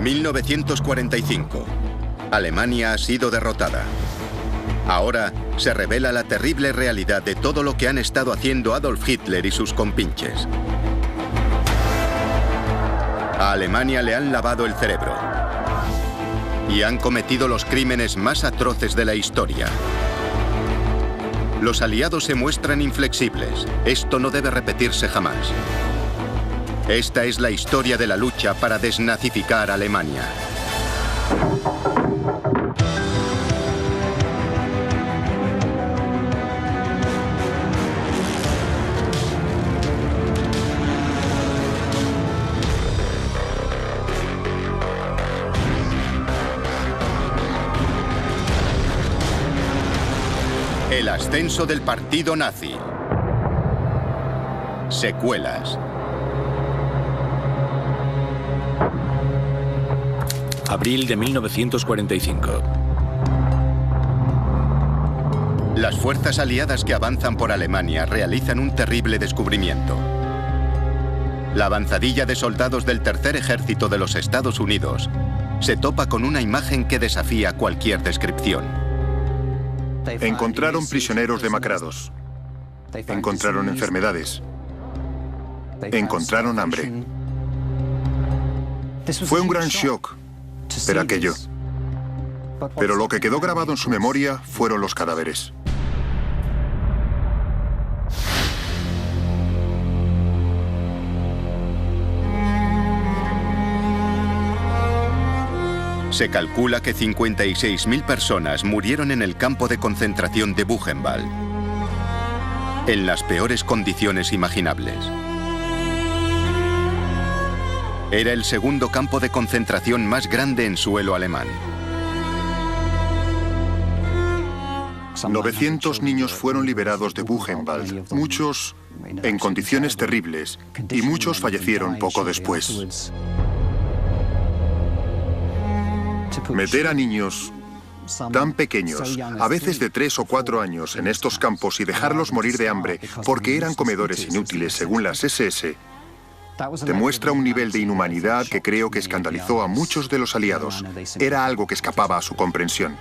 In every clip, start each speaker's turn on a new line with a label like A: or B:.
A: 1945. Alemania ha sido derrotada. Ahora se revela la terrible realidad de todo lo que han estado haciendo Adolf Hitler y sus compinches. A Alemania le han lavado el cerebro y han cometido los crímenes más atroces de la historia. Los aliados se muestran inflexibles. Esto no debe repetirse jamás. Esta es la historia de la lucha para desnazificar Alemania. El ascenso del partido nazi. Secuelas.
B: Abril de 1945.
A: Las fuerzas aliadas que avanzan por Alemania realizan un terrible descubrimiento. La avanzadilla de soldados del Tercer Ejército de los Estados Unidos se topa con una imagen que desafía cualquier descripción.
C: Encontraron prisioneros demacrados. Encontraron enfermedades. Encontraron hambre. Fue un gran shock ver aquello. Pero lo que quedó grabado en su memoria fueron los cadáveres.
A: Se calcula que 56.000 personas murieron en el campo de concentración de Buchenwald, en las peores condiciones imaginables. Era el segundo campo de concentración más grande en suelo alemán.
C: 900 niños fueron liberados de Buchenwald, muchos en condiciones terribles, y muchos fallecieron poco después. Meter a niños tan pequeños, a veces de 3 o 4 años, en estos campos y dejarlos morir de hambre porque eran comedores inútiles según las SS, demuestra un nivel de inhumanidad que creo que escandalizó a muchos de los aliados. Era algo que escapaba a su comprensión.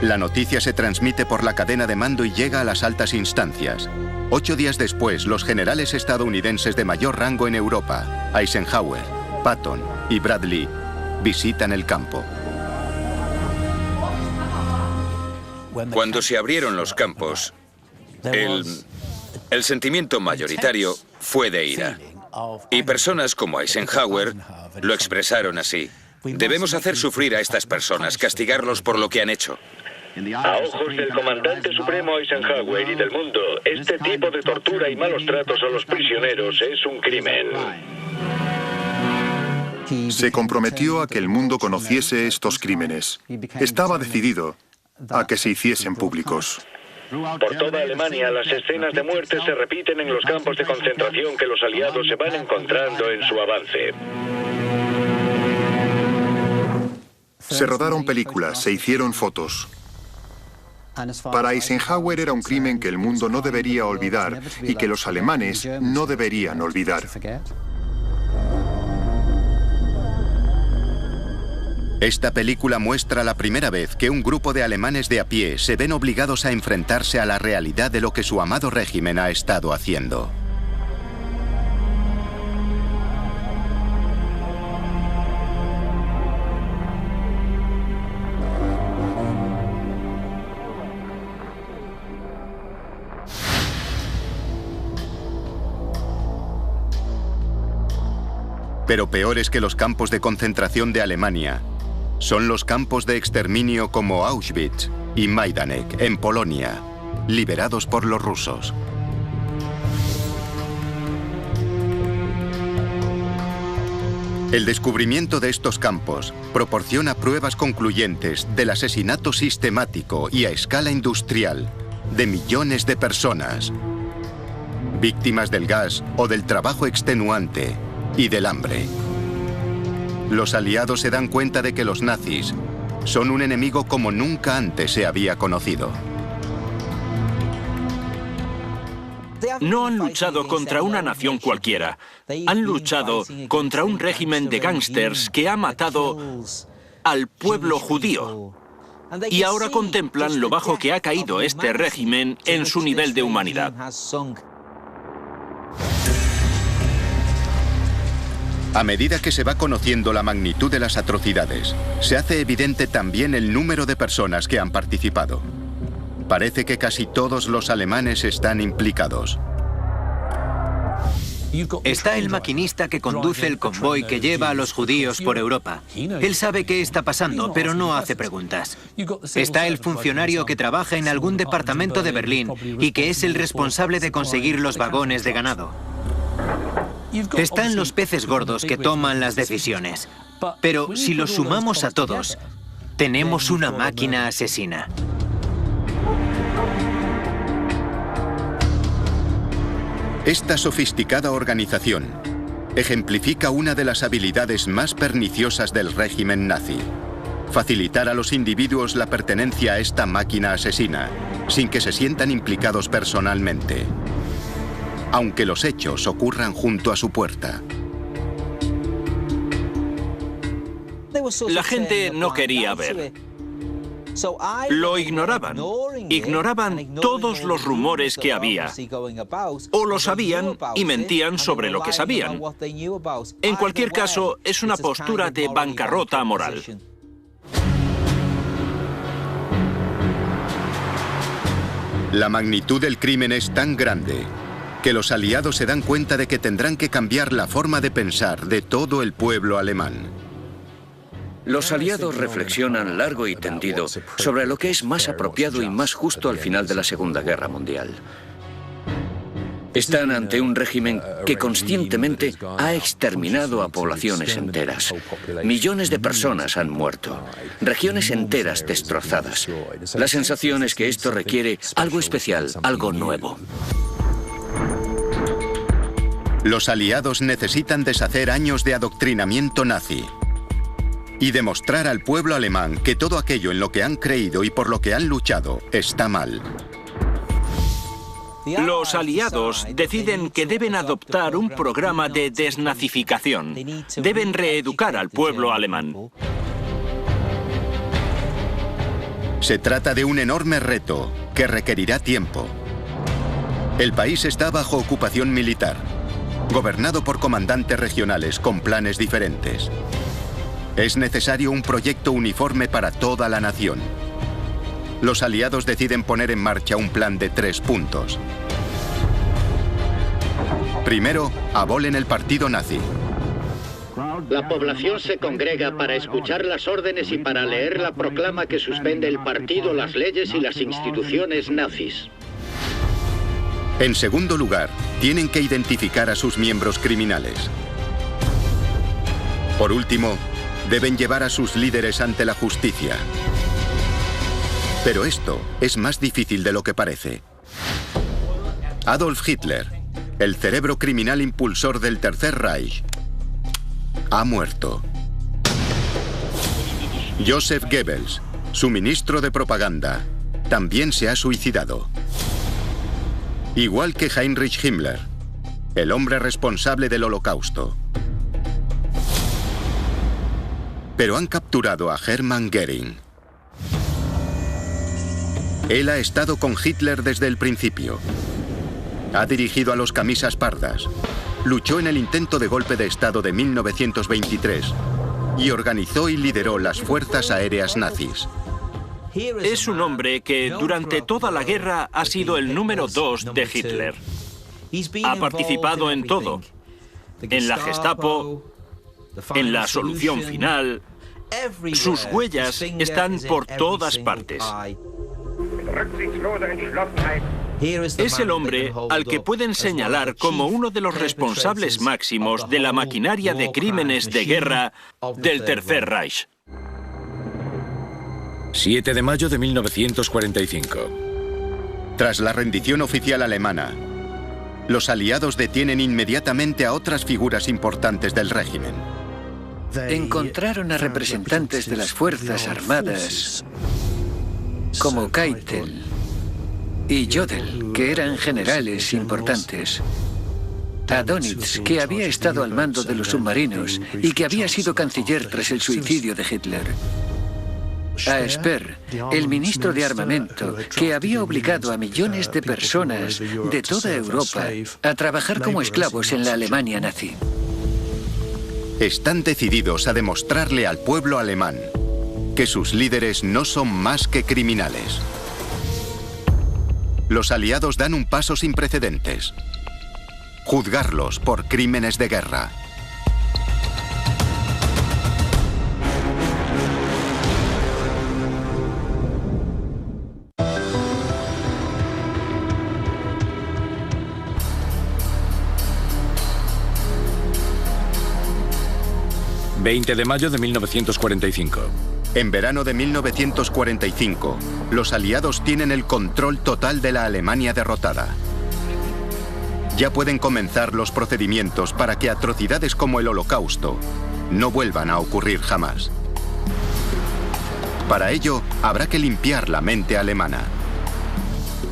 A: La noticia se transmite por la cadena de mando y llega a las altas instancias. 8 días después, los generales estadounidenses de mayor rango en Europa, Eisenhower, Patton y Bradley, visitan el campo.
D: Cuando se abrieron los campos, el sentimiento mayoritario fue de ira. Y personas como Eisenhower lo expresaron así. Debemos hacer sufrir a estas personas, castigarlos por lo que han hecho.
E: A ojos del comandante supremo Eisenhower y del mundo, este tipo de tortura y malos tratos a los prisioneros es un crimen.
C: Se comprometió a que el mundo conociese estos crímenes. Estaba decidido a que se hiciesen públicos.
E: Por toda Alemania, las escenas de muerte se repiten en los campos de concentración que los aliados se van encontrando en su avance.
C: Se rodaron películas, se hicieron fotos. Para Eisenhower era un crimen que el mundo no debería olvidar y que los alemanes no deberían olvidar.
A: Esta película muestra la primera vez que un grupo de alemanes de a pie se ven obligados a enfrentarse a la realidad de lo que su amado régimen ha estado haciendo. Pero peores que los campos de concentración de Alemania son los campos de exterminio como Auschwitz y Majdanek, en Polonia, liberados por los rusos. El descubrimiento de estos campos proporciona pruebas concluyentes del asesinato sistemático y a escala industrial de millones de personas, víctimas del gas o del trabajo extenuante y del hambre. Los aliados se dan cuenta de que los nazis son un enemigo como nunca antes se había conocido.
F: No han luchado contra una nación cualquiera. Han luchado contra un régimen de gángsters que ha matado al pueblo judío. Y ahora contemplan lo bajo que ha caído este régimen en su nivel de humanidad.
A: A medida que se va conociendo la magnitud de las atrocidades, se hace evidente también el número de personas que han participado. Parece que casi todos los alemanes están implicados.
G: Está el maquinista que conduce el convoy que lleva a los judíos por Europa. Él sabe qué está pasando, pero no hace preguntas. Está el funcionario que trabaja en algún departamento de Berlín y que es el responsable de conseguir los vagones de ganado. Están los peces gordos que toman las decisiones. Pero si los sumamos a todos, tenemos una máquina asesina.
A: Esta sofisticada organización ejemplifica una de las habilidades más perniciosas del régimen nazi: facilitar a los individuos la pertenencia a esta máquina asesina, sin que se sientan implicados personalmente, aunque los hechos ocurran junto a su puerta.
F: La gente no quería ver. Lo ignoraban. Ignoraban todos los rumores que había. O lo sabían y mentían sobre lo que sabían. En cualquier caso, es una postura de bancarrota moral.
A: La magnitud del crimen es tan grande que los aliados se dan cuenta de que tendrán que cambiar la forma de pensar de todo el pueblo alemán.
H: Los aliados reflexionan largo y tendido sobre lo que es más apropiado y más justo al final de la Segunda Guerra Mundial. Están ante un régimen que conscientemente ha exterminado a poblaciones enteras. Millones de personas han muerto, regiones enteras destrozadas. La sensación es que esto requiere algo especial, algo nuevo.
A: Los aliados necesitan deshacer años de adoctrinamiento nazi y demostrar al pueblo alemán que todo aquello en lo que han creído y por lo que han luchado está mal.
F: Los aliados deciden que deben adoptar un programa de desnazificación. Deben reeducar al pueblo alemán.
A: Se trata de un enorme reto que requerirá tiempo. El país está bajo ocupación militar, gobernado por comandantes regionales con planes diferentes. Es necesario un proyecto uniforme para toda la nación. Los aliados deciden poner en marcha un plan de 3 puntos. Primero, abolen el partido nazi.
I: La población se congrega para escuchar las órdenes y para leer la proclama que suspende el partido, las leyes y las instituciones nazis.
A: En segundo lugar, tienen que identificar a sus miembros criminales. Por último, deben llevar a sus líderes ante la justicia. Pero esto es más difícil de lo que parece. Adolf Hitler, el cerebro criminal impulsor del Tercer Reich, ha muerto. Joseph Goebbels, su ministro de propaganda, también se ha suicidado. Igual que Heinrich Himmler, el hombre responsable del Holocausto. Pero han capturado a Hermann Göring. Él ha estado con Hitler desde el principio. Ha dirigido a los camisas pardas, luchó en el intento de golpe de Estado de 1923 y organizó y lideró las fuerzas aéreas nazis.
F: Es un hombre que durante toda la guerra ha sido el número 2 de Hitler. Ha participado en todo. En la Gestapo, en la solución final. Sus huellas están por todas partes. Es el hombre al que pueden señalar como uno de los responsables máximos de la maquinaria de crímenes de guerra del Tercer Reich.
B: 7 de mayo de 1945.
A: Tras la rendición oficial alemana, los aliados detienen inmediatamente a otras figuras importantes del régimen.
H: Encontraron a representantes de las Fuerzas Armadas, como Keitel, y Jodl, que eran generales importantes. A Dönitz, que había estado al mando de los submarinos y que había sido canciller tras el suicidio de Hitler. A Speer, el ministro de armamento, que había obligado a millones de personas de toda Europa a trabajar como esclavos en la Alemania nazi.
A: Están decididos a demostrarle al pueblo alemán que sus líderes no son más que criminales. Los aliados dan un paso sin precedentes: juzgarlos por crímenes de guerra.
B: ...20 de mayo de 1945.
A: En verano de 1945, los aliados tienen el control total de la Alemania derrotada. Ya pueden comenzar los procedimientos para que atrocidades como el Holocausto no vuelvan a ocurrir jamás. Para ello, habrá que limpiar la mente alemana.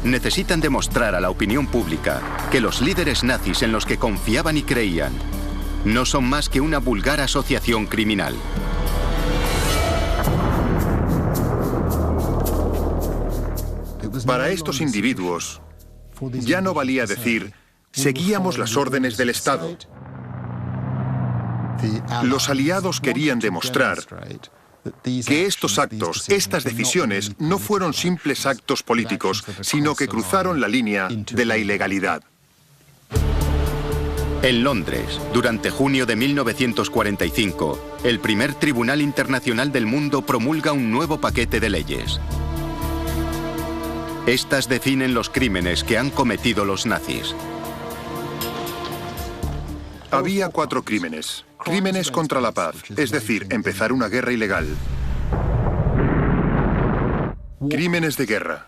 A: Necesitan demostrar a la opinión pública que los líderes nazis en los que confiaban y creían no son más que una vulgar asociación criminal.
C: Para estos individuos, ya no valía decir, seguíamos las órdenes del Estado. Los aliados querían demostrar que estos actos, estas decisiones, no fueron simples actos políticos, sino que cruzaron la línea de la ilegalidad.
A: En Londres, durante junio de 1945, el primer Tribunal Internacional del Mundo promulga un nuevo paquete de leyes. Estas definen los crímenes que han cometido los nazis.
C: Había 4 crímenes. Crímenes contra la paz, es decir, empezar una guerra ilegal. Crímenes de guerra,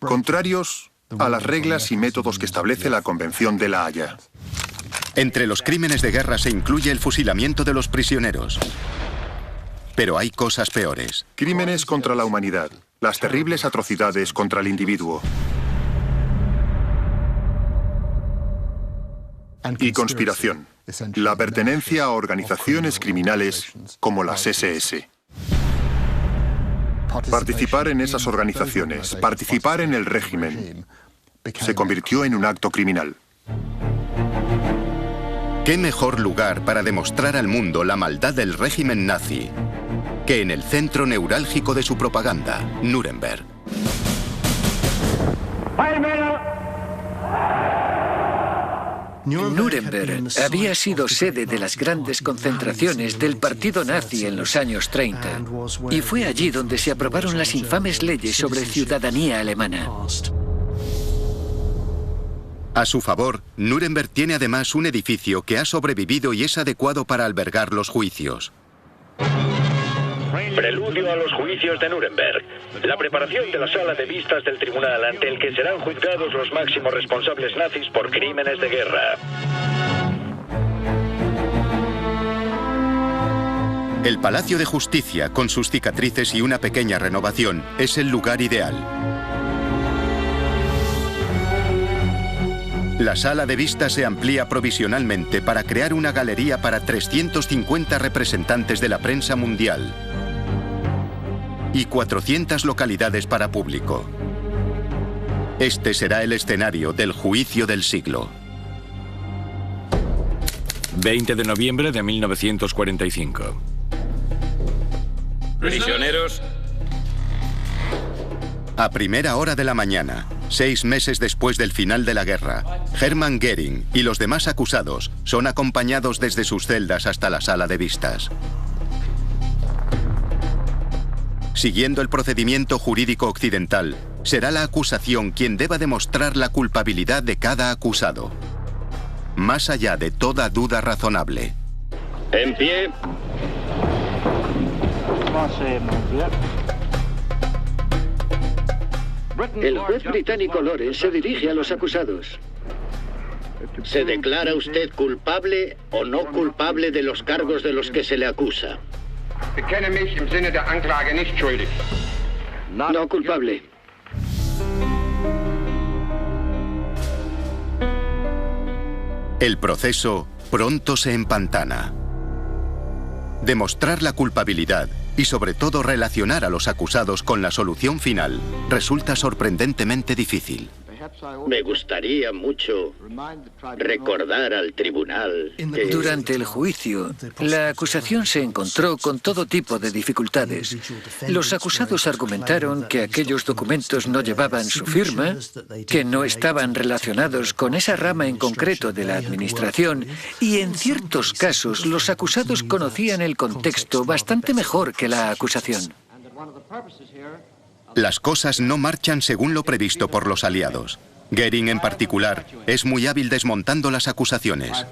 C: contrarios a las reglas y métodos que establece la Convención de La Haya.
A: Entre los crímenes de guerra se incluye el fusilamiento de los prisioneros. Pero hay cosas peores.
C: Crímenes contra la humanidad, las terribles atrocidades contra el individuo. Y conspiración, la pertenencia a organizaciones criminales como las SS. Participar en esas organizaciones, participar en el régimen, se convirtió en un acto criminal.
A: ¿Qué mejor lugar para demostrar al mundo la maldad del régimen nazi que en el centro neurálgico de su propaganda, Nuremberg?
H: Nuremberg había sido sede de las grandes concentraciones del partido nazi en los años 30 y fue allí donde se aprobaron las infames leyes sobre ciudadanía alemana.
A: A su favor, Nuremberg tiene además un edificio que ha sobrevivido y es adecuado para albergar los juicios.
E: Preludio a los juicios de Nuremberg. La preparación de la sala de vistas del tribunal ante el que serán juzgados los máximos responsables nazis por crímenes de guerra.
A: El Palacio de Justicia, con sus cicatrices y una pequeña renovación, es el lugar ideal. La sala de vistas se amplía provisionalmente para crear una galería para 350 representantes de la prensa mundial y 400 localidades para público. Este será el escenario del juicio del siglo.
B: 20 de noviembre de 1945.
D: Prisioneros.
A: A primera hora de la mañana, 6 meses después del final de la guerra, Hermann Göring y los demás acusados son acompañados desde sus celdas hasta la sala de vistas. Siguiendo el procedimiento jurídico occidental, será la acusación quien deba demostrar la culpabilidad de cada acusado, más allá de toda duda razonable.
E: En pie.
I: El juez británico Lawrence se dirige a los acusados. ¿Se declara usted culpable o no culpable de los cargos de los que se le acusa?
E: No culpable.
A: El proceso pronto se empantana. Demostrar la culpabilidad y sobre todo relacionar a los acusados con la solución final resulta sorprendentemente difícil.
I: Me gustaría mucho recordar al tribunal que...
J: Durante el juicio, la acusación se encontró con todo tipo de dificultades. Los acusados argumentaron que aquellos documentos no llevaban su firma, que no estaban relacionados con esa rama en concreto de la administración y, en ciertos casos, los acusados conocían el contexto bastante mejor que la acusación.
A: Las cosas no marchan según lo previsto por los aliados. Goering, en particular, es muy hábil desmontando las acusaciones.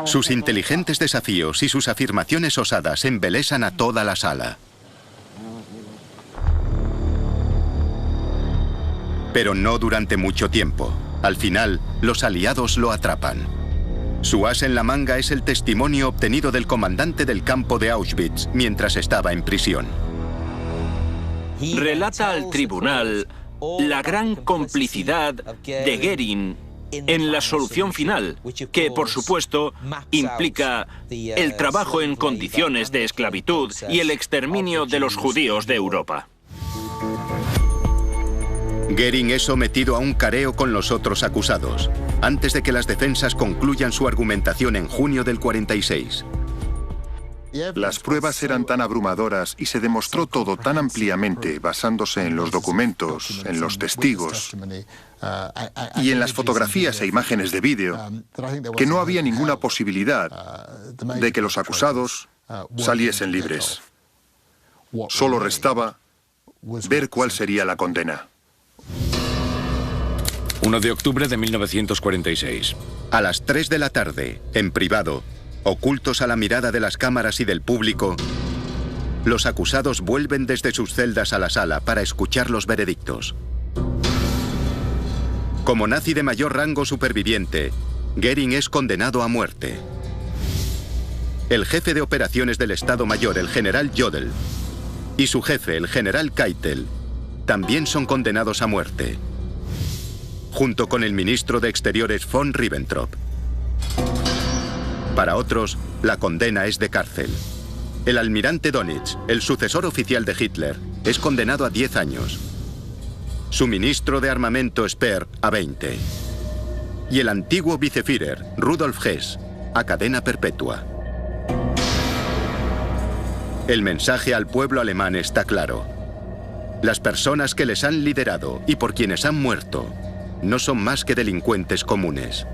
A: Sus inteligentes desafíos y sus afirmaciones osadas embelesan a toda la sala. Pero no durante mucho tiempo. Al final, los aliados lo atrapan. Su as en la manga es el testimonio obtenido del comandante del campo de Auschwitz mientras estaba en prisión.
F: Relata al tribunal la gran complicidad de Goering en la solución final, que por supuesto implica el trabajo en condiciones de esclavitud y el exterminio de los judíos de Europa.
A: Goering es sometido a un careo con los otros acusados, antes de que las defensas concluyan su argumentación en junio del 46.
C: Las pruebas eran tan abrumadoras y se demostró todo tan ampliamente basándose en los documentos, en los testigos y en las fotografías e imágenes de vídeo, que no había ninguna posibilidad de que los acusados saliesen libres. Solo restaba ver cuál sería la condena.
B: 1 de octubre de 1946.
A: A las 3 de la tarde, en privado, ocultos a la mirada de las cámaras y del público, los acusados vuelven desde sus celdas a la sala para escuchar los veredictos. Como nazi de mayor rango superviviente, Goering es condenado a muerte. El jefe de operaciones del Estado Mayor, el general Jodl, y su jefe, el general Keitel, también son condenados a muerte, junto con el ministro de Exteriores von Ribbentrop. Para otros, la condena es de cárcel. El almirante Dönitz, el sucesor oficial de Hitler, es condenado a 10 años. Su ministro de armamento Speer a 20. Y el antiguo viceführer, Rudolf Hess, a cadena perpetua. El mensaje al pueblo alemán está claro. Las personas que les han liderado y por quienes han muerto no son más que delincuentes comunes.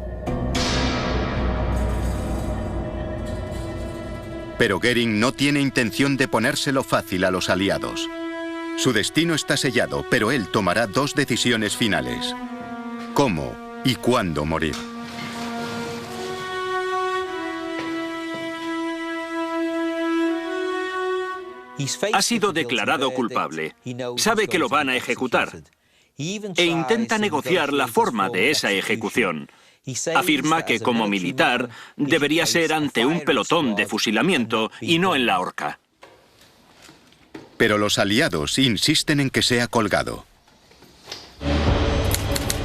A: Pero Goering no tiene intención de ponérselo fácil a los aliados. Su destino está sellado, pero él tomará dos decisiones finales: cómo y cuándo morir.
F: Ha sido declarado culpable. Sabe que lo van a ejecutar. E intenta negociar la forma de esa ejecución. Afirma que como militar debería ser ante un pelotón de fusilamiento y no en la horca.
A: Pero los aliados insisten en que sea colgado.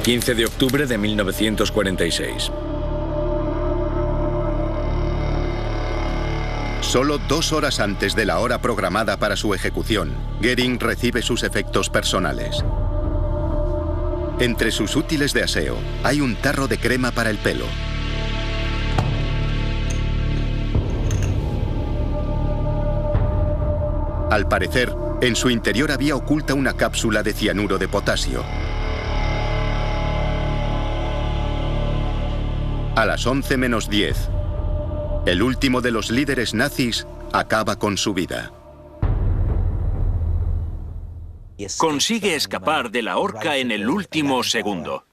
B: 15 de octubre de 1946.
A: Solo 2 horas antes de la hora programada para su ejecución, Goering recibe sus efectos personales. Entre sus útiles de aseo hay un tarro de crema para el pelo. Al parecer, en su interior había oculta una cápsula de cianuro de potasio. A las 11 menos 10, el último de los líderes nazis acaba con su vida.
F: Consigue escapar de la horca en el último segundo.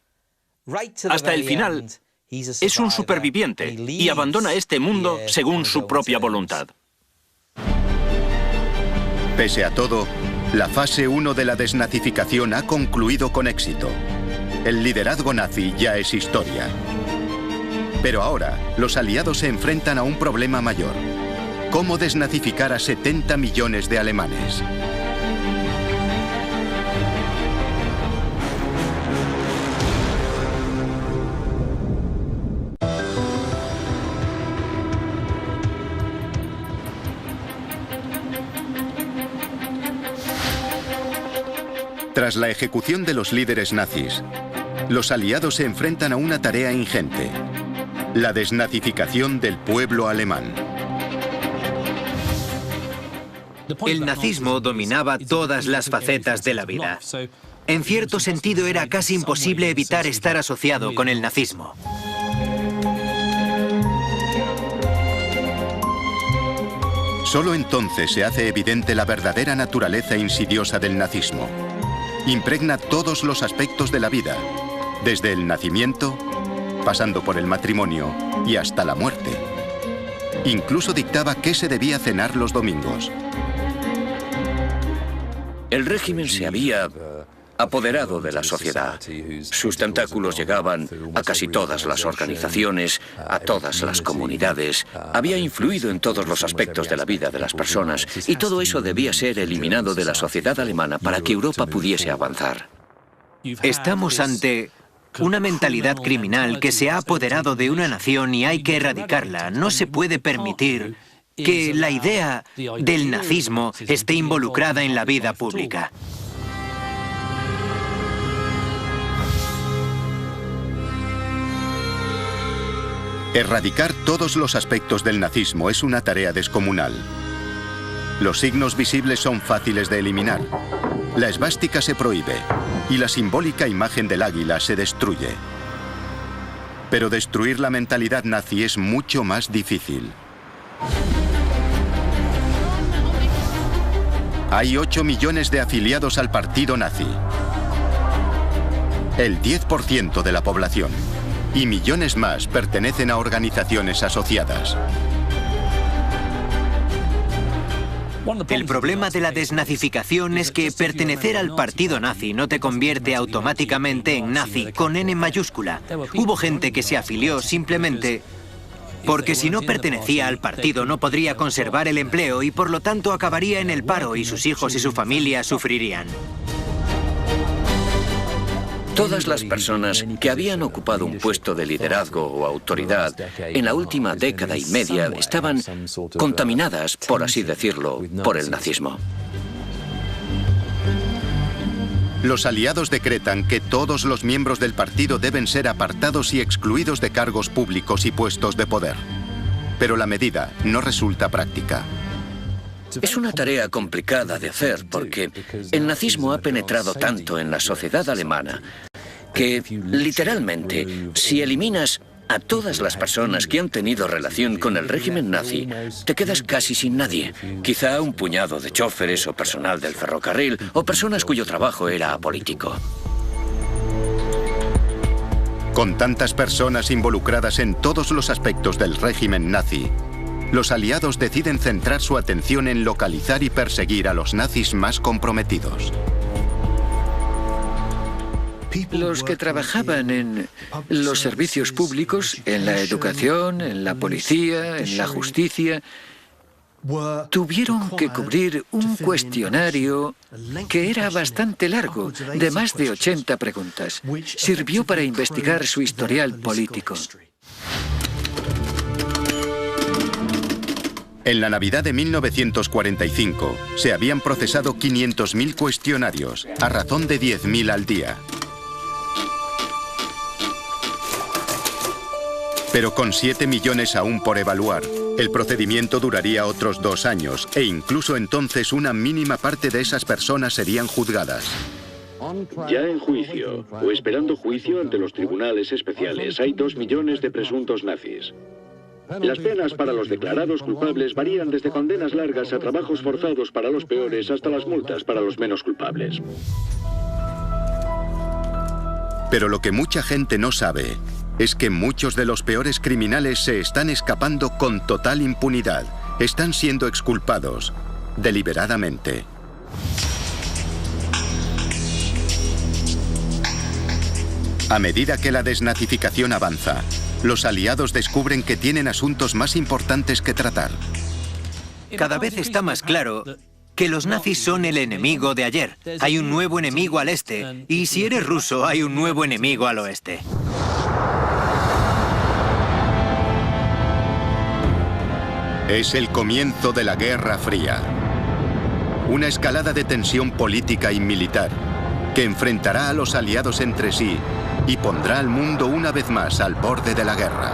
F: Hasta el final, es un superviviente y abandona este mundo según su propia voluntad.
A: Pese a todo, la fase 1 de la desnazificación ha concluido con éxito. El liderazgo nazi ya es historia. Pero ahora, los aliados se enfrentan a un problema mayor: ¿cómo desnazificar a 70 millones de alemanes? Tras la ejecución de los líderes nazis, los aliados se enfrentan a una tarea ingente: la desnazificación del pueblo alemán.
G: El nazismo dominaba todas las facetas de la vida. En cierto sentido, era casi imposible evitar estar asociado con el nazismo.
A: Solo entonces se hace evidente la verdadera naturaleza insidiosa del nazismo. Impregna todos los aspectos de la vida, desde el nacimiento, pasando por el matrimonio y hasta la muerte. Incluso dictaba qué se debía cenar los domingos.
H: El régimen se había apoderado de la sociedad. Sus tentáculos llegaban a casi todas las organizaciones, a todas las comunidades. Había influido en todos los aspectos de la vida de las personas, y todo eso debía ser eliminado de la sociedad alemana para que Europa pudiese avanzar.
G: Estamos ante una mentalidad criminal que se ha apoderado de una nación y hay que erradicarla. No se puede permitir que la idea del nazismo esté involucrada en la vida pública.
A: Erradicar todos los aspectos del nazismo es una tarea descomunal. Los signos visibles son fáciles de eliminar. La esvástica se prohíbe y la simbólica imagen del águila se destruye. Pero destruir la mentalidad nazi es mucho más difícil. Hay 8 millones de afiliados al partido nazi. El 10% de la población. Y millones más pertenecen a organizaciones asociadas.
G: El problema de la desnazificación es que pertenecer al partido nazi no te convierte automáticamente en nazi con N mayúscula. Hubo gente que se afilió simplemente porque si no pertenecía al partido no podría conservar el empleo y por lo tanto acabaría en el paro y sus hijos y su familia sufrirían.
H: Todas las personas que habían ocupado un puesto de liderazgo o autoridad en la última década y media estaban contaminadas, por así decirlo, por el nazismo.
A: Los aliados decretan que todos los miembros del partido deben ser apartados y excluidos de cargos públicos y puestos de poder. Pero la medida no resulta práctica.
H: Es una tarea complicada de hacer porque el nazismo ha penetrado tanto en la sociedad alemana que, literalmente, si eliminas a todas las personas que han tenido relación con el régimen nazi, te quedas casi sin nadie. Quizá un puñado de chóferes o personal del ferrocarril o personas cuyo trabajo era apolítico.
A: Con tantas personas involucradas en todos los aspectos del régimen nazi, los aliados deciden centrar su atención en localizar y perseguir a los nazis más comprometidos.
J: Los que trabajaban en los servicios públicos, en la educación, en la policía, en la justicia, tuvieron que cubrir un cuestionario que era bastante largo, de más de 80 preguntas. Sirvió para investigar su historial político.
A: En la Navidad de 1945 se habían procesado 500.000 cuestionarios, a razón de 10.000 al día. Pero con 7 millones aún por evaluar, el procedimiento duraría otros 2 años e incluso entonces una mínima parte de esas personas serían juzgadas.
E: Ya en juicio, o esperando juicio ante los tribunales especiales, hay 2 millones de presuntos nazis. Las penas para los declarados culpables varían desde condenas largas a trabajos forzados para los peores hasta las multas para los menos culpables.
A: Pero lo que mucha gente no sabe es que muchos de los peores criminales se están escapando con total impunidad. Están siendo exculpados deliberadamente. A medida que la desnazificación avanza, los aliados descubren que tienen asuntos más importantes que tratar.
G: Cada vez está más claro que los nazis son el enemigo de ayer. Hay un nuevo enemigo al este, y si eres ruso, hay un nuevo enemigo al oeste.
A: Es el comienzo de la Guerra Fría. Una escalada de tensión política y militar que enfrentará a los aliados entre sí y pondrá al mundo una vez más al borde de la guerra.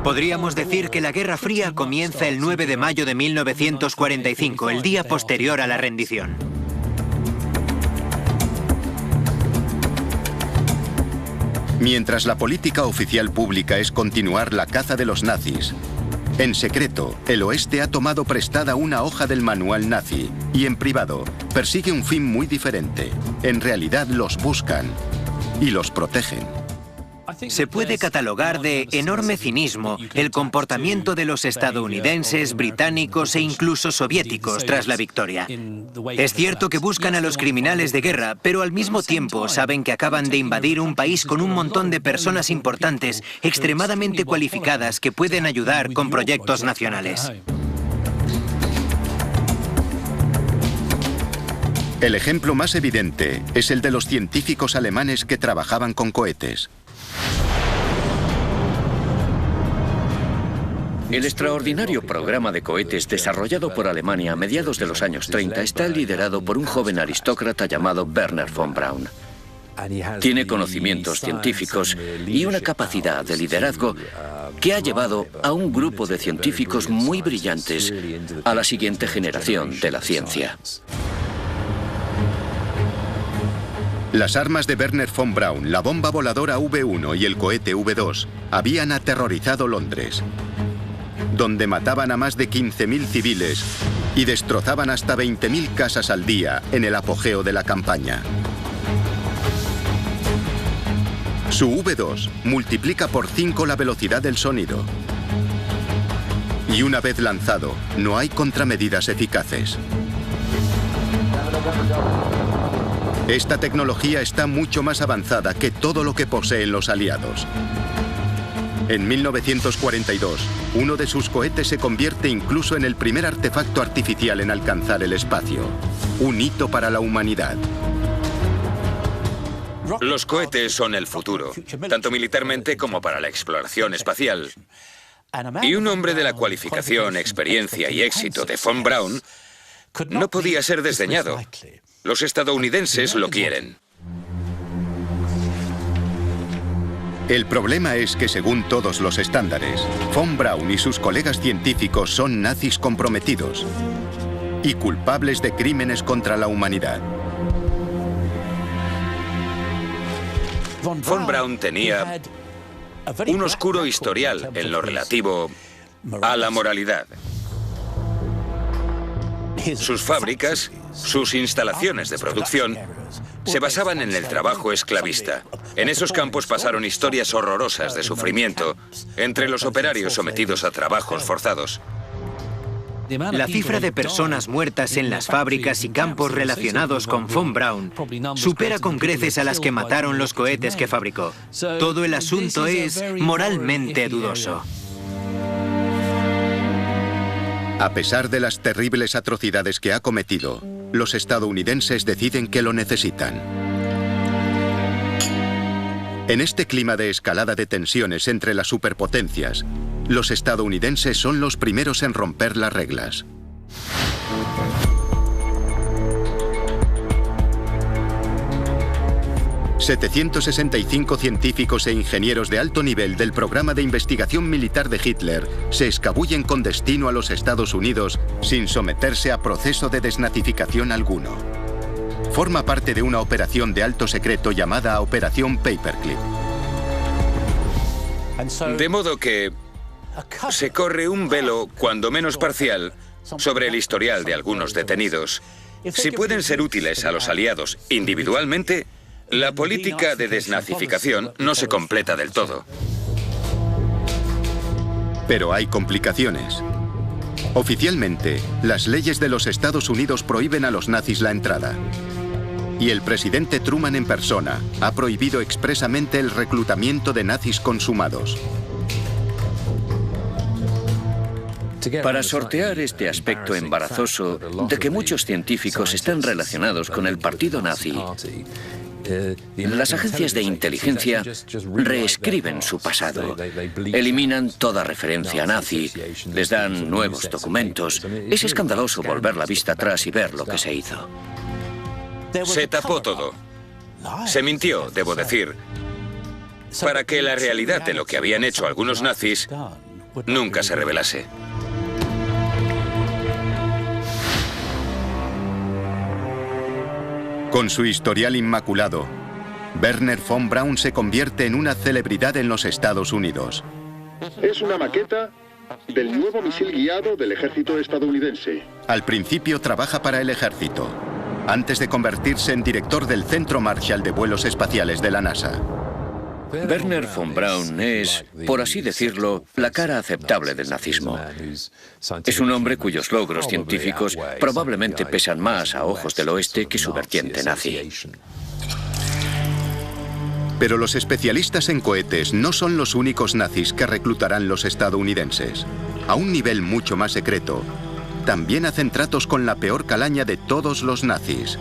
G: Podríamos decir que la Guerra Fría comienza el 9 de mayo de 1945, el día posterior a la rendición.
A: Mientras la política oficial pública es continuar la caza de los nazis, en secreto, el oeste ha tomado prestada una hoja del manual nazi y en privado persigue un fin muy diferente. En realidad los buscan y los protegen.
G: Se puede catalogar de enorme cinismo el comportamiento de los estadounidenses, británicos e incluso soviéticos tras la victoria. Es cierto que buscan a los criminales de guerra, pero al mismo tiempo saben que acaban de invadir un país con un montón de personas importantes, extremadamente cualificadas, que pueden ayudar con proyectos nacionales.
A: El ejemplo más evidente es el de los científicos alemanes que trabajaban con cohetes.
H: El extraordinario programa de cohetes desarrollado por Alemania a mediados de los años 30 está liderado por un joven aristócrata llamado Wernher von Braun. Tiene conocimientos científicos y una capacidad de liderazgo que ha llevado a un grupo de científicos muy brillantes a la siguiente generación de la ciencia.
A: Las armas de Wernher von Braun, la bomba voladora V1 y el cohete V2, habían aterrorizado Londres, donde mataban a más de 15.000 civiles y destrozaban hasta 20.000 casas al día en el apogeo de la campaña. Su V2 multiplica por 5 la velocidad del sonido. Y una vez lanzado, no hay contramedidas eficaces. Esta tecnología está mucho más avanzada que todo lo que poseen los aliados. En 1942, uno de sus cohetes se convierte incluso en el primer artefacto artificial en alcanzar el espacio. Un hito para la humanidad.
D: Los cohetes son el futuro, tanto militarmente como para la exploración espacial. Y un hombre de la cualificación, experiencia y éxito de von Braun no podía ser desdeñado. Los estadounidenses lo quieren.
A: El problema es que, según todos los estándares, von Braun y sus colegas científicos son nazis comprometidos y culpables de crímenes contra la humanidad.
D: Von Braun tenía un oscuro historial en lo relativo a la moralidad. Sus fábricas, sus instalaciones de producción, se basaban en el trabajo esclavista. En esos campos pasaron historias horrorosas de sufrimiento entre los operarios sometidos a trabajos forzados.
G: La cifra de personas muertas en las fábricas y campos relacionados con von Braun supera con creces a las que mataron los cohetes que fabricó. Todo el asunto es moralmente dudoso.
A: A pesar de las terribles atrocidades que ha cometido, los estadounidenses deciden que lo necesitan. En este clima de escalada de tensiones entre las superpotencias, los estadounidenses son los primeros en romper las reglas. ...765 científicos e ingenieros de alto nivel del programa de investigación militar de Hitler se escabullen con destino a los Estados Unidos sin someterse a proceso de desnazificación alguno. Forma parte de una operación de alto secreto llamada Operación Paperclip.
D: De modo que se corre un velo, cuando menos parcial, sobre el historial de algunos detenidos. Si pueden ser útiles a los aliados individualmente, la política de desnazificación no se completa del todo.
A: Pero hay complicaciones. Oficialmente, las leyes de los Estados Unidos prohíben a los nazis la entrada. Y el presidente Truman en persona ha prohibido expresamente el reclutamiento de nazis consumados.
H: Para sortear este aspecto embarazoso de que muchos científicos están relacionados con el partido nazi, las agencias de inteligencia reescriben su pasado, eliminan toda referencia nazi, les dan nuevos documentos. Es escandaloso volver la vista atrás y ver lo que se hizo.
D: Se tapó todo. Se mintió, debo decir, para que la realidad de lo que habían hecho algunos nazis nunca se revelase.
A: Con su historial inmaculado, Wernher von Braun se convierte en una celebridad en los Estados Unidos.
C: Es una maqueta del nuevo misil guiado del ejército estadounidense.
A: Al principio trabaja para el ejército, antes de convertirse en director del Centro Marshall de Vuelos Espaciales de la NASA.
H: Wernher von Braun es, por así decirlo, la cara aceptable del nazismo. Es un hombre cuyos logros científicos probablemente pesan más a ojos del oeste que su vertiente nazi.
A: Pero los especialistas en cohetes no son los únicos nazis que reclutarán los estadounidenses. A un nivel mucho más secreto, también hacen tratos con la peor calaña de todos los nazis: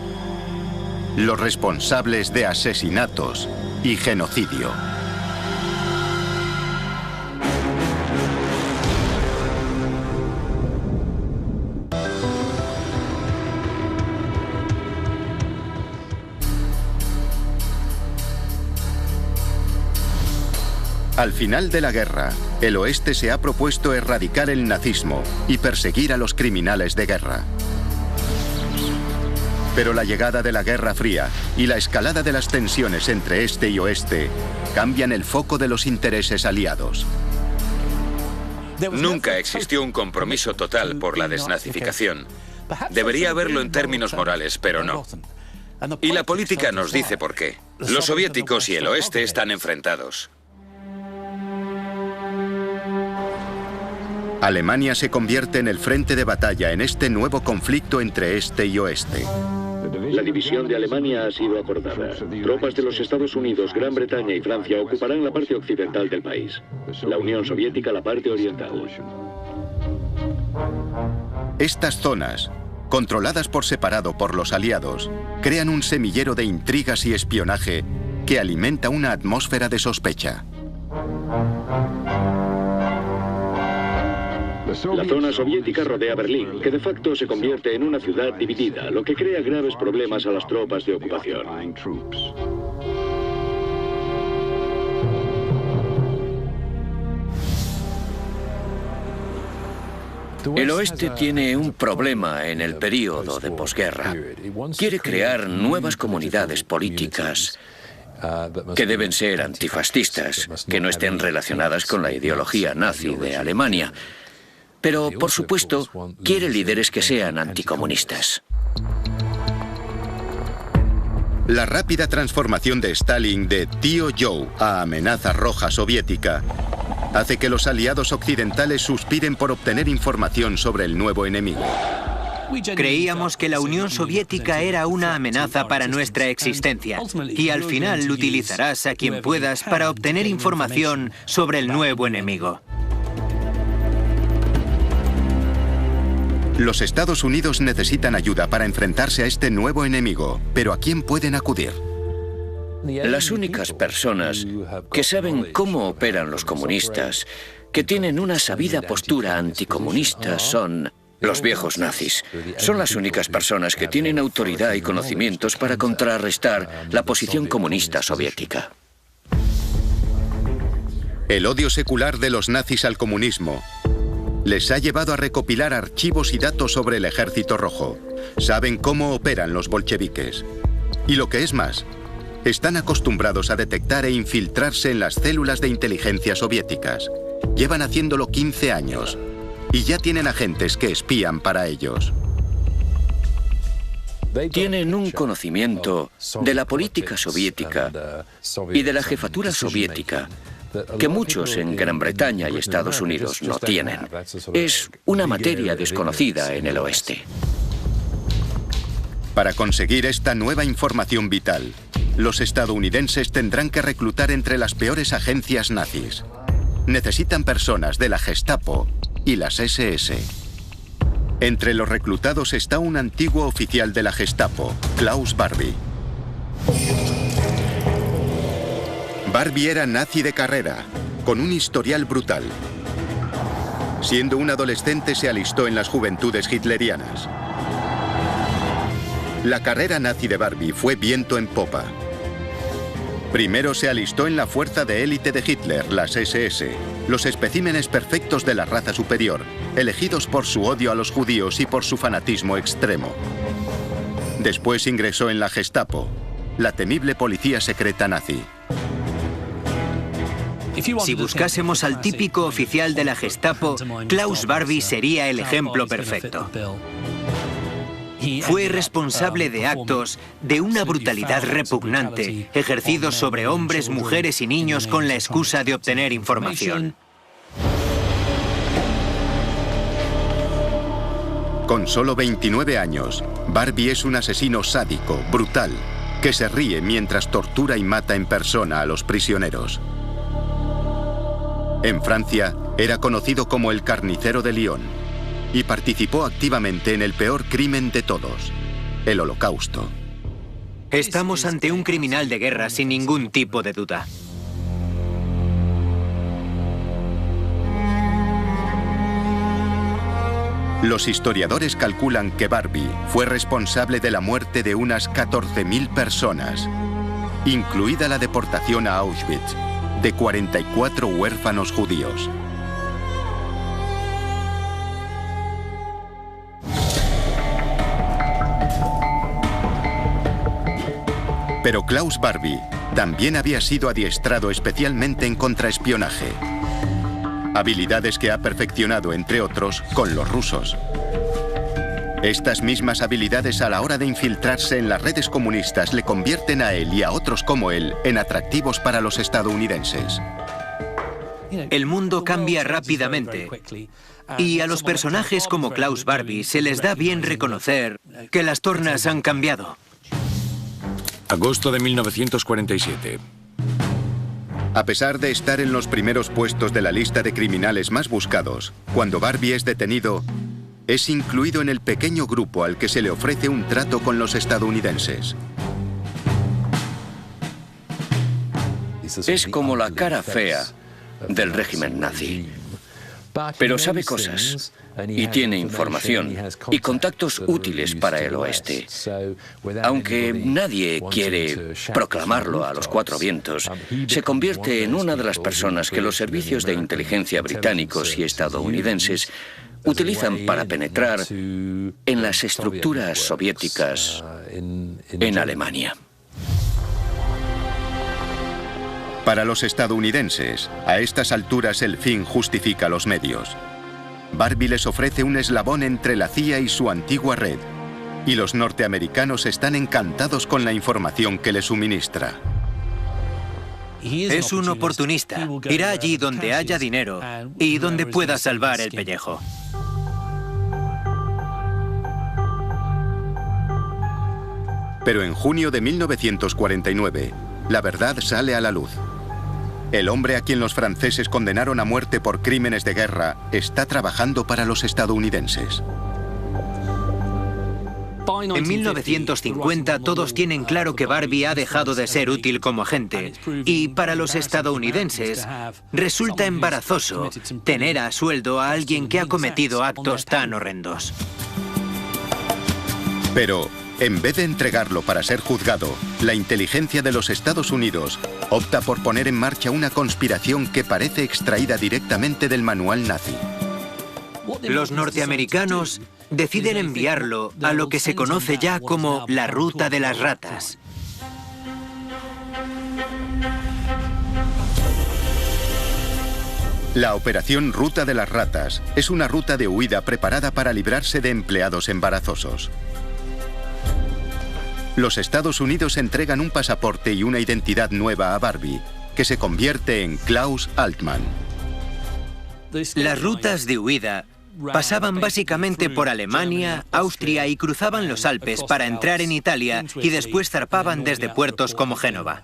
A: los responsables de asesinatos y genocidio. Al final de la guerra, el oeste se ha propuesto erradicar el nazismo y perseguir a los criminales de guerra. Pero la llegada de la Guerra Fría y la escalada de las tensiones entre este y oeste cambian el foco de los intereses aliados.
D: Nunca existió un compromiso total por la desnazificación. Debería haberlo en términos morales, pero no. Y la política nos dice por qué. Los soviéticos y el oeste están enfrentados.
A: Alemania se convierte en el frente de batalla en este nuevo conflicto entre este y oeste.
E: La división de Alemania ha sido acordada. Tropas de los Estados Unidos, Gran Bretaña y Francia ocuparán la parte occidental del país. La Unión Soviética la parte oriental.
A: Estas zonas, controladas por separado por los aliados, crean un semillero de intrigas y espionaje que alimenta una atmósfera de sospecha.
E: La zona soviética rodea Berlín, que de facto se convierte en una ciudad dividida, lo que crea graves problemas a las tropas de ocupación.
H: El oeste tiene un problema en el período de posguerra. Quiere crear nuevas comunidades políticas que deben ser antifascistas, que no estén relacionadas con la ideología nazi de Alemania. Pero, por supuesto, quiere líderes que sean anticomunistas.
A: La rápida transformación de Stalin de Tío Joe a amenaza roja soviética hace que los aliados occidentales suspiren por obtener información sobre el nuevo enemigo.
G: Creíamos que la Unión Soviética era una amenaza para nuestra existencia y al final utilizarás a quien puedas para obtener información sobre el nuevo enemigo.
A: Los Estados Unidos necesitan ayuda para enfrentarse a este nuevo enemigo, pero ¿a quién pueden acudir?
H: Las únicas personas que saben cómo operan los comunistas, que tienen una sabida postura anticomunista, son los viejos nazis. Son las únicas personas que tienen autoridad y conocimientos para contrarrestar la posición comunista soviética.
A: El odio secular de los nazis al comunismo les ha llevado a recopilar archivos y datos sobre el Ejército Rojo. Saben cómo operan los bolcheviques. Y lo que es más, están acostumbrados a detectar e infiltrarse en las células de inteligencia soviéticas. Llevan haciéndolo 15 años y ya tienen agentes que espían para ellos.
H: Tienen un conocimiento de la política soviética y de la jefatura soviética que muchos en Gran Bretaña y Estados Unidos no tienen. Es una materia desconocida en el oeste.
A: Para conseguir esta nueva información vital, los estadounidenses tendrán que reclutar entre las peores agencias nazis. Necesitan personas de la Gestapo y las SS. Entre los reclutados está un antiguo oficial de la Gestapo, Klaus Barbie. Barbie era nazi de carrera, con un historial brutal. Siendo un adolescente se alistó en las juventudes hitlerianas. La carrera nazi de Barbie fue viento en popa. Primero se alistó en la fuerza de élite de Hitler, las SS, los especímenes perfectos de la raza superior, elegidos por su odio a los judíos y por su fanatismo extremo. Después ingresó en la Gestapo, la temible policía secreta nazi.
G: Si buscásemos al típico oficial de la Gestapo, Klaus Barbie sería el ejemplo perfecto. Fue responsable de actos de una brutalidad repugnante, ejercidos sobre hombres, mujeres y niños con la excusa de obtener información.
A: Con solo 29 años, Barbie es un asesino sádico, brutal, que se ríe mientras tortura y mata en persona a los prisioneros. En Francia, era conocido como el Carnicero de Lyon y participó activamente en el peor crimen de todos, el Holocausto.
G: Estamos ante un criminal de guerra sin ningún tipo de duda.
A: Los historiadores calculan que Barbie fue responsable de la muerte de unas 14.000 personas, incluida la deportación a Auschwitz de 44 huérfanos judíos. Pero Klaus Barbie también había sido adiestrado especialmente en contraespionaje, habilidades que ha perfeccionado, entre otros, con los rusos. Estas mismas habilidades a la hora de infiltrarse en las redes comunistas le convierten a él y a otros como él en atractivos para los estadounidenses.
G: El mundo cambia rápidamente y a los personajes como Klaus Barbie se les da bien reconocer que las tornas han cambiado.
B: Agosto de 1947.
A: A pesar de estar en los primeros puestos de la lista de criminales más buscados, cuando Barbie es detenido, es incluido en el pequeño grupo al que se le ofrece un trato con los estadounidenses.
H: Es como la cara fea del régimen nazi. Pero sabe cosas y tiene información y contactos útiles para el oeste. Aunque nadie quiere proclamarlo a los cuatro vientos, se convierte en una de las personas que los servicios de inteligencia británicos y estadounidenses utilizan para penetrar en las estructuras soviéticas en Alemania.
A: Para los estadounidenses, a estas alturas el fin justifica los medios. Barbie les ofrece un eslabón entre la CIA y su antigua red, y los norteamericanos están encantados con la información que le suministra.
G: Es un oportunista. Irá allí donde haya dinero y donde pueda salvar el pellejo.
A: Pero en junio de 1949, la verdad sale a la luz. El hombre a quien los franceses condenaron a muerte por crímenes de guerra está trabajando para los estadounidenses.
G: En 1950 todos tienen claro que Barbie ha dejado de ser útil como agente y para los estadounidenses resulta embarazoso tener a sueldo a alguien que ha cometido actos tan horrendos.
A: Pero, en vez de entregarlo para ser juzgado, la inteligencia de los Estados Unidos opta por poner en marcha una conspiración que parece extraída directamente del manual nazi.
G: Los norteamericanos deciden enviarlo a lo que se conoce ya como la Ruta de las Ratas.
A: La operación Ruta de las Ratas es una ruta de huida preparada para librarse de empleados embarazosos. Los Estados Unidos entregan un pasaporte y una identidad nueva a Barbie, que se convierte en Klaus Altmann.
G: Las rutas de huida pasaban básicamente por Alemania, Austria y cruzaban los Alpes para entrar en Italia y después zarpaban desde puertos como Génova.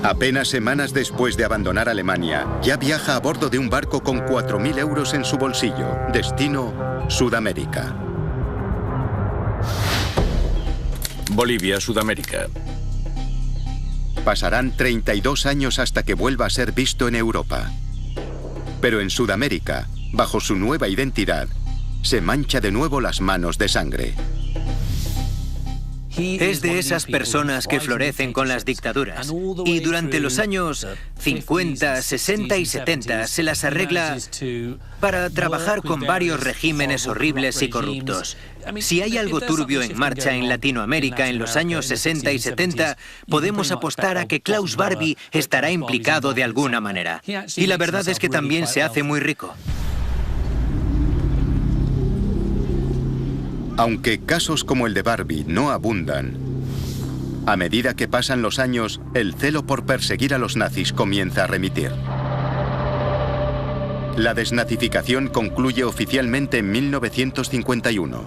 A: Apenas semanas después de abandonar Alemania, ya viaja a bordo de un barco con 4.000 euros en su bolsillo. Destino, Sudamérica.
B: Bolivia, Sudamérica.
A: Pasarán 32 años hasta que vuelva a ser visto en Europa. Pero en Sudamérica, bajo su nueva identidad, se mancha de nuevo las manos de sangre.
G: Es de esas personas que florecen con las dictaduras y durante los años 50, 60 y 70 se las arregla para trabajar con varios regímenes horribles y corruptos. Si hay algo turbio en marcha en Latinoamérica en los años 60 y 70, podemos apostar a que Klaus Barbie estará implicado de alguna manera. Y la verdad es que también se hace muy rico.
A: Aunque casos como el de Barbie no abundan, a medida que pasan los años, el celo por perseguir a los nazis comienza a remitir. La desnazificación concluye oficialmente en 1951.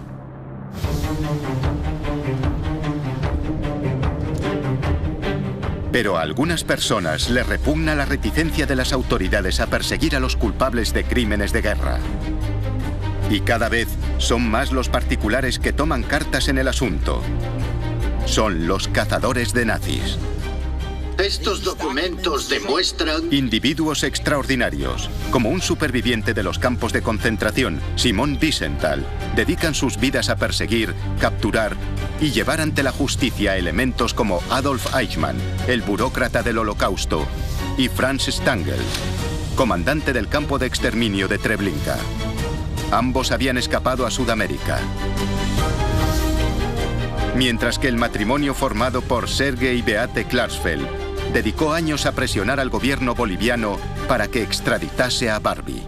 A: Pero a algunas personas les repugna la reticencia de las autoridades a perseguir a los culpables de crímenes de guerra. Y cada vez son más los particulares que toman cartas en el asunto. Son los cazadores de nazis.
I: Estos documentos demuestran...
A: Individuos extraordinarios, como un superviviente de los campos de concentración, Simon Wiesenthal, dedican sus vidas a perseguir, capturar y llevar ante la justicia a elementos como Adolf Eichmann, el burócrata del Holocausto, y Franz Stangl, comandante del campo de exterminio de Treblinka. Ambos habían escapado a Sudamérica. Mientras que el matrimonio formado por Sergei y Beate Klarsfeld dedicó años a presionar al gobierno boliviano para que extraditase a Barbie.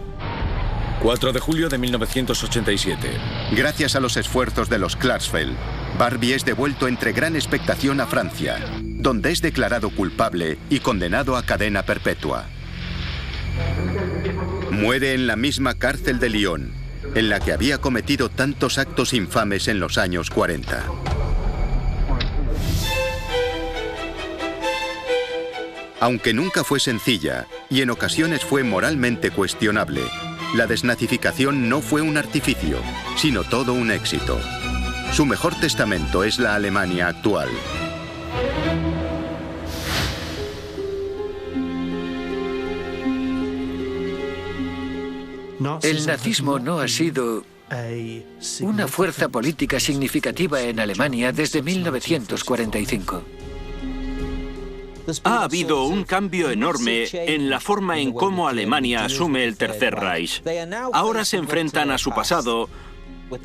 B: 4 de julio de 1987.
A: Gracias a los esfuerzos de los Klarsfeld, Barbie es devuelto entre gran expectación a Francia, donde es declarado culpable y condenado a cadena perpetua. Muere en la misma cárcel de Lyon, en la que había cometido tantos actos infames en los años 40. Aunque nunca fue sencilla y en ocasiones fue moralmente cuestionable, la desnazificación no fue un artificio, sino todo un éxito. Su mejor testamento es la Alemania actual.
J: El nazismo no ha sido una fuerza política significativa en Alemania desde 1945.
F: Ha habido un cambio enorme en la forma en cómo Alemania asume el Tercer Reich. Ahora se enfrentan a su pasado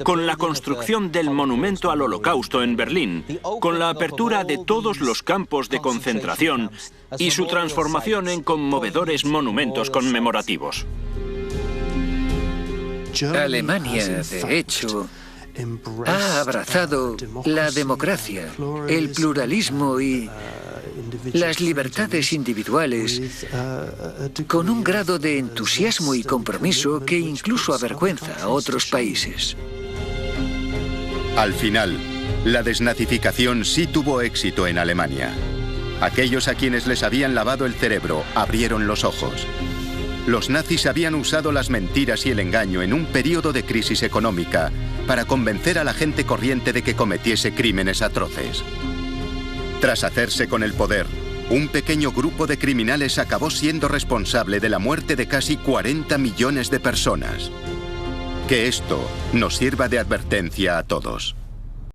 F: con la construcción del monumento al Holocausto en Berlín, con la apertura de todos los campos de concentración y su transformación en conmovedores monumentos conmemorativos.
J: Alemania, de hecho, ha abrazado la democracia, el pluralismo y las libertades individuales con un grado de entusiasmo y compromiso que incluso avergüenza a otros países.
A: Al final, la desnazificación sí tuvo éxito en Alemania. Aquellos a quienes les habían lavado el cerebro abrieron los ojos. Los nazis habían usado las mentiras y el engaño en un periodo de crisis económica para convencer a la gente corriente de que cometiese crímenes atroces. Tras hacerse con el poder, un pequeño grupo de criminales acabó siendo responsable de la muerte de casi 40 millones de personas. Que esto nos sirva de advertencia a todos.